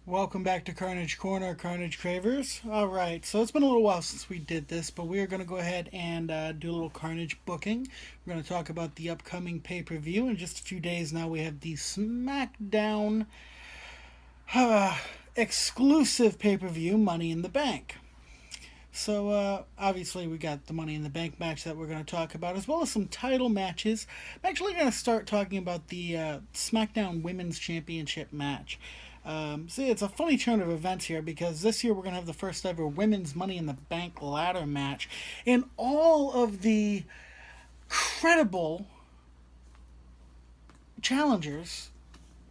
Welcome back to Carnage Corner, Carnage Cravers. Alright, so it's been a little while since we did this, but we are going to go ahead and do a little Carnage booking. We're going to talk about the upcoming pay per view. In just a few days now, we have the SmackDown exclusive pay per view, Money in the Bank. So, obviously, we got the Money in the Bank match that we're going to talk about, as well as some title matches. I'm actually going to start talking about the SmackDown Women's Championship match. See, it's a funny turn of events here because this year we're going to have the first ever Women's Money in the Bank ladder match. And all of the credible challengers,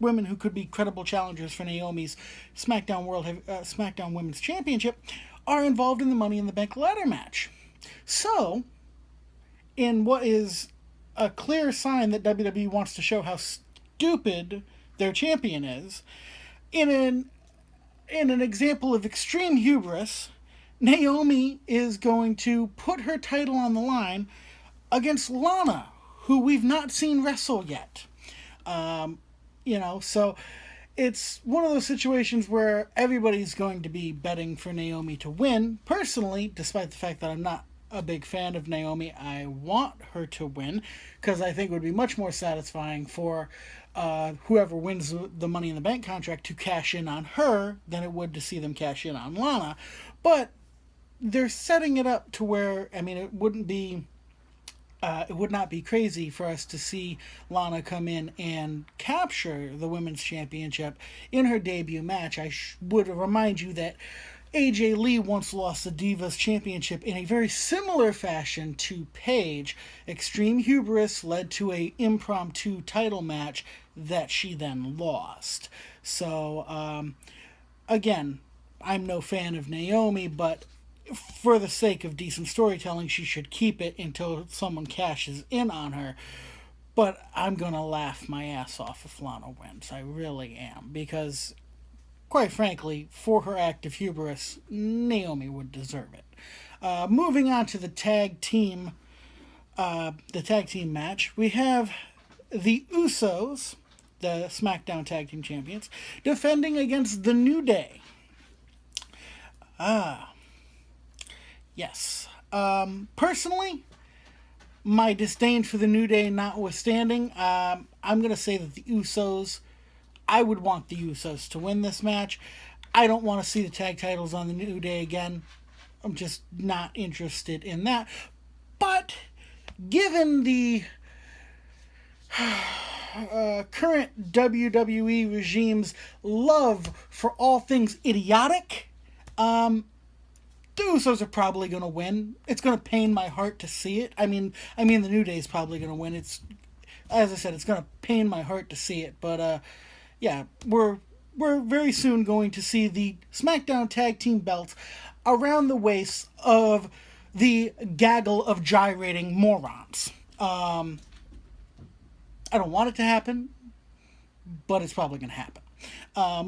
women who could be credible challengers for Naomi's SmackDown Women's Championship, are involved in the Money in the Bank ladder match. So, in what is a clear sign that WWE wants to show how stupid their champion is, in an example of extreme hubris, Naomi is going to put her title on the line against Lana, who we've not seen wrestle yet. So it's one of those situations where everybody's going to be betting for Naomi to win. Personally, despite the fact that I'm not a big fan of Naomi, I want her to win because I think it would be much more satisfying for whoever wins the Money in the Bank contract to cash in on her than it would to see them cash in on Lana. But they're setting it up to where, I mean, it would not be crazy for us to see Lana come in and capture the women's championship in her debut match. I would remind you that AJ Lee once lost the Divas Championship in a very similar fashion to Paige. Extreme hubris led to a impromptu title match that she then lost. So, again, I'm no fan of Naomi, but for the sake of decent storytelling, she should keep it until someone cashes in on her. But I'm going to laugh my ass off if Lana wins. I really am. Because, quite frankly, for her act of hubris, Naomi would deserve it. Moving on to the tag team match, we have the Usos, the SmackDown Tag Team Champions, defending against the New Day. Yes. Personally, my disdain for the New Day notwithstanding, I'm going to say that the Usos, I would want the Usos to win this match. I don't want to see the tag titles on the New Day again. I'm just not interested in that. But given the current WWE regime's love for all things idiotic, the Usos are probably going to win. It's going to pain my heart to see it. I mean, the New Day is probably going to win. As I said, it's going to pain my heart to see it. But yeah, we're very soon going to see the SmackDown Tag Team belts around the waists of the gaggle of gyrating morons. I don't want it to happen, but it's probably going to happen.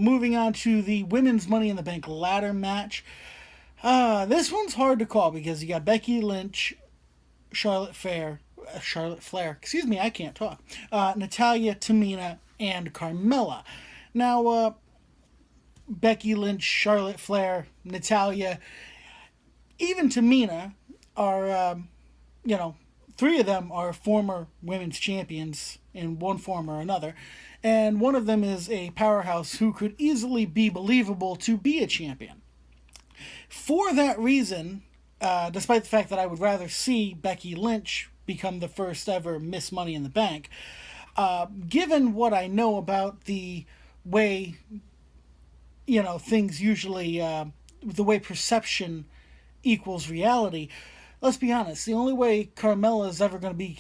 Moving on to the Women's Money in the Bank ladder match. This one's hard to call because you got Becky Lynch, Charlotte Flair, excuse me, I can't talk, Natalya, Tamina, and Carmella. Now, Becky Lynch, Charlotte Flair, Natalya, even Tamina are, three of them are former women's champions in one form or another. And one of them is a powerhouse who could easily be believable to be a champion. For that reason, despite the fact that I would rather see Becky Lynch become the first ever Miss Money in the Bank, given what I know about the way, things usually, the way perception equals reality, let's be honest, the only way Carmella is ever going to be...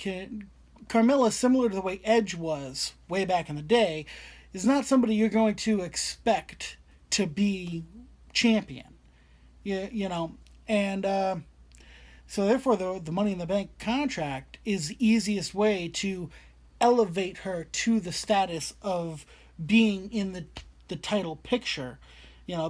Carmella, similar to the way Edge was way back in the day, is not somebody you're going to expect to be champion. And so therefore the Money in the Bank contract is the easiest way to elevate her to the status of being in the title picture,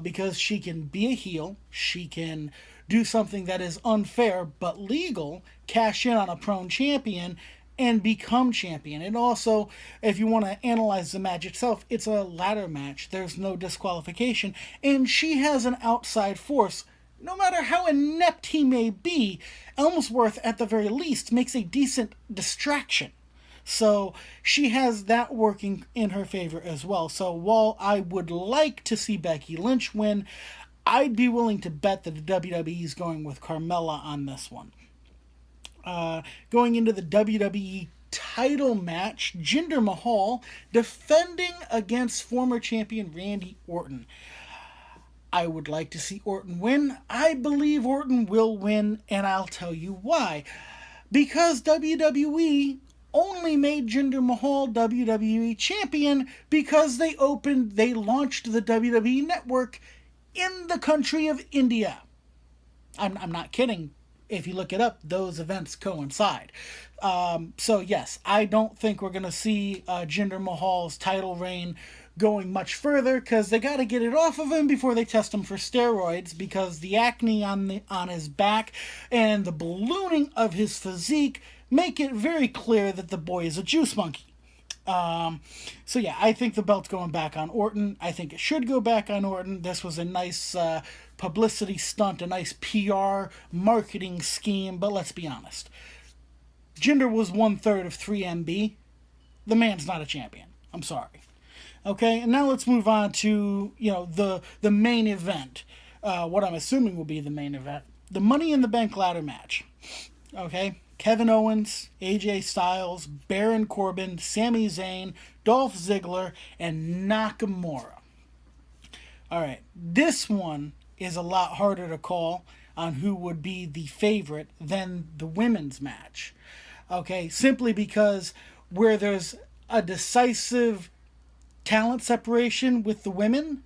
because she can be a heel, she can do something that is unfair but legal, cash in on a prone champion, and become champion. And also, if you want to analyze the match itself, it's a ladder match. There's no disqualification. And she has an outside force. No matter how inept he may be, Ellsworth, at the very least, makes a decent distraction. So she has that working in her favor as well. So while I would like to see Becky Lynch win, I'd be willing to bet that the WWE is going with Carmella on this one. Going into the WWE title match, Jinder Mahal defending against former champion Randy Orton. I would like to see Orton win. I believe Orton will win, and I'll tell you why. Because WWE only made Jinder Mahal WWE champion because they launched the WWE network in the country of India. I'm not kidding. If you look it up, those events coincide. So yes, I don't think we're going to see Jinder Mahal's title reign going much further, because they got to get it off of him before they test him for steroids, because the acne on his back and the ballooning of his physique make it very clear that the boy is a juice monkey. So yeah, I think the belt's going back on Orton. I think it should go back on Orton. This was a nice publicity stunt, a nice PR marketing scheme, but let's be honest. Jinder was 1/3 of 3MB. The man's not a champion. I'm sorry. Okay, and now let's move on to, the main event. What I'm assuming will be the main event. The Money in the Bank ladder match. Okay, Kevin Owens, AJ Styles, Baron Corbin, Sami Zayn, Dolph Ziggler, and Nakamura. Alright, this one is a lot harder to call on who would be the favorite than the women's match. Okay, simply because where there's a decisive talent separation with the women,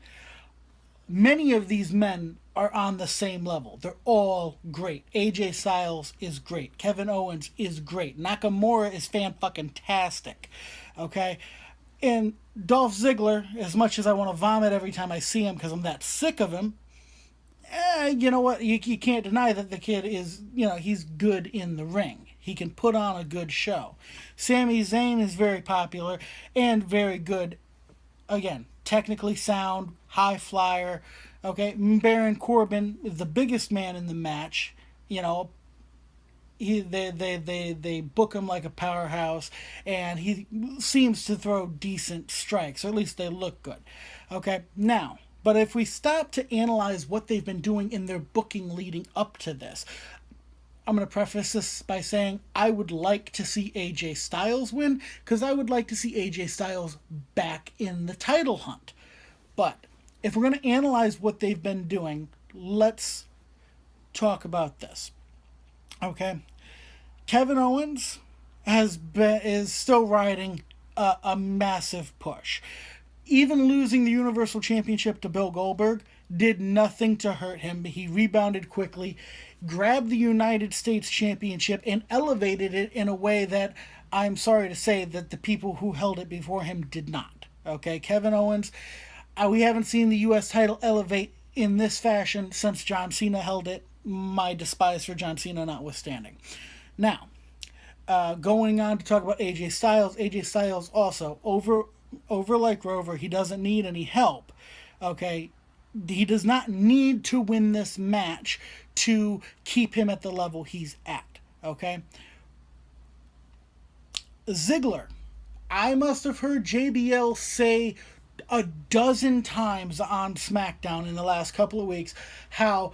many of these men are on the same level. They're all great. AJ Styles is great. Kevin Owens is great. Nakamura is fan-fucking-tastic. Okay? And Dolph Ziggler, as much as I want to vomit every time I see him because I'm that sick of him, you know what? You can't deny that the kid is, he's good in the ring. He can put on a good show. Sami Zayn is very popular and very good. Again, technically sound, high flyer. Okay, Baron Corbin is the biggest man in the match. They book him like a powerhouse, and he seems to throw decent strikes, or at least they look good. Okay, now, but if we stop to analyze what they've been doing in their booking leading up to this, I'm going to preface this by saying I would like to see AJ Styles win, because I would like to see AJ Styles back in the title hunt. But if we're going to analyze what they've been doing, let's talk about this. Okay? Kevin Owens is still riding a massive push. Even losing the Universal Championship to Bill Goldberg did nothing to hurt him. He rebounded quickly, grabbed the United States Championship, and elevated it in a way that I'm sorry to say that the people who held it before him did not. Okay, Kevin Owens, we haven't seen the U.S. title elevate in this fashion since John Cena held it, my despise for John Cena notwithstanding. Now, going on to talk about AJ Styles. AJ Styles also, over like Rover, he doesn't need any help. Okay, he does not need to win this match to keep him at the level he's at. Okay, Ziggler, I must have heard JBL say a dozen times on SmackDown in the last couple of weeks how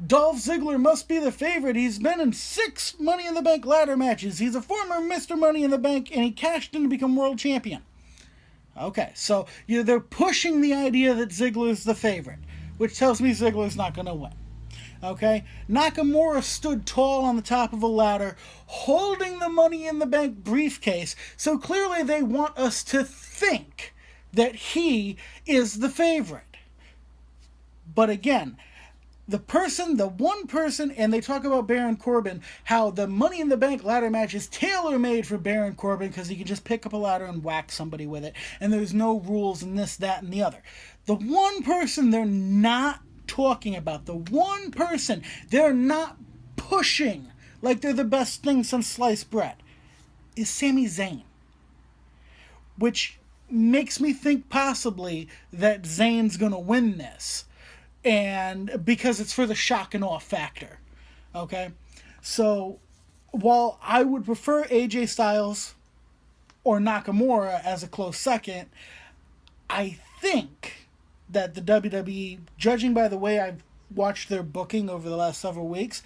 Dolph Ziggler must be the favorite. He's been in 6 Money in the Bank ladder matches. He's a former Mr. Money in the Bank, and he cashed in to become world champion. Okay, so they're pushing the idea that Ziggler's the favorite, which tells me Ziggler's not going to win. Okay, Nakamura stood tall on the top of a ladder, holding the Money in the Bank briefcase, so clearly they want us to think that he is the favorite. But again, the one person, and they talk about Baron Corbin, how the Money in the Bank ladder match is tailor-made for Baron Corbin because he can just pick up a ladder and whack somebody with it, and there's no rules and this, that, and the other. The one person they're not talking about, the one person they're not pushing like they're the best thing since sliced bread, is Sami Zayn, which makes me think possibly that Zayn's going to win this. And because it's for the shock and awe factor. Okay? So while I would prefer AJ Styles or Nakamura as a close second, I think that the WWE, judging by the way I've watched their booking over the last several weeks,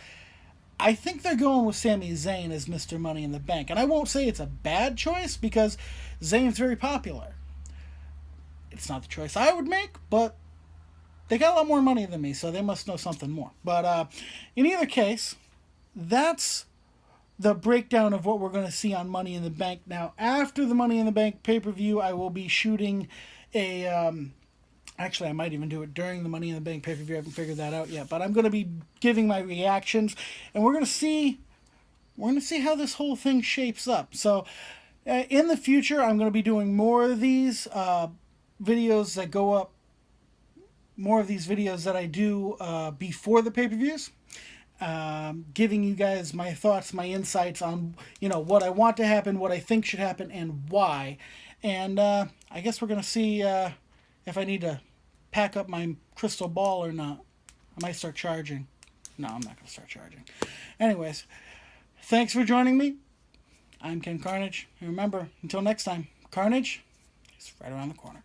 I think they're going with Sami Zayn as Mr. Money in the Bank. And I won't say it's a bad choice because Zayn's very popular. It's not the choice I would make, but they got a lot more money than me, so they must know something more. But in either case, that's the breakdown of what we're going to see on Money in the Bank. Now, after the Money in the Bank pay-per-view, I will be shooting a... actually, I might even do it during the Money in the Bank pay-per-view. I haven't figured that out yet. But I'm going to be giving my reactions, and we're going to see how this whole thing shapes up. So, in the future, I'm going to be doing more of these videos that go up, more of these videos that I do before the pay-per-views, giving you guys my thoughts, my insights on, what I want to happen, what I think should happen, and why. And I guess we're going to see if I need to pack up my crystal ball or not. I might start charging. No, I'm not going to start charging. Anyways, thanks for joining me. I'm Ken Carnage. And remember, until next time, Carnage is right around the corner.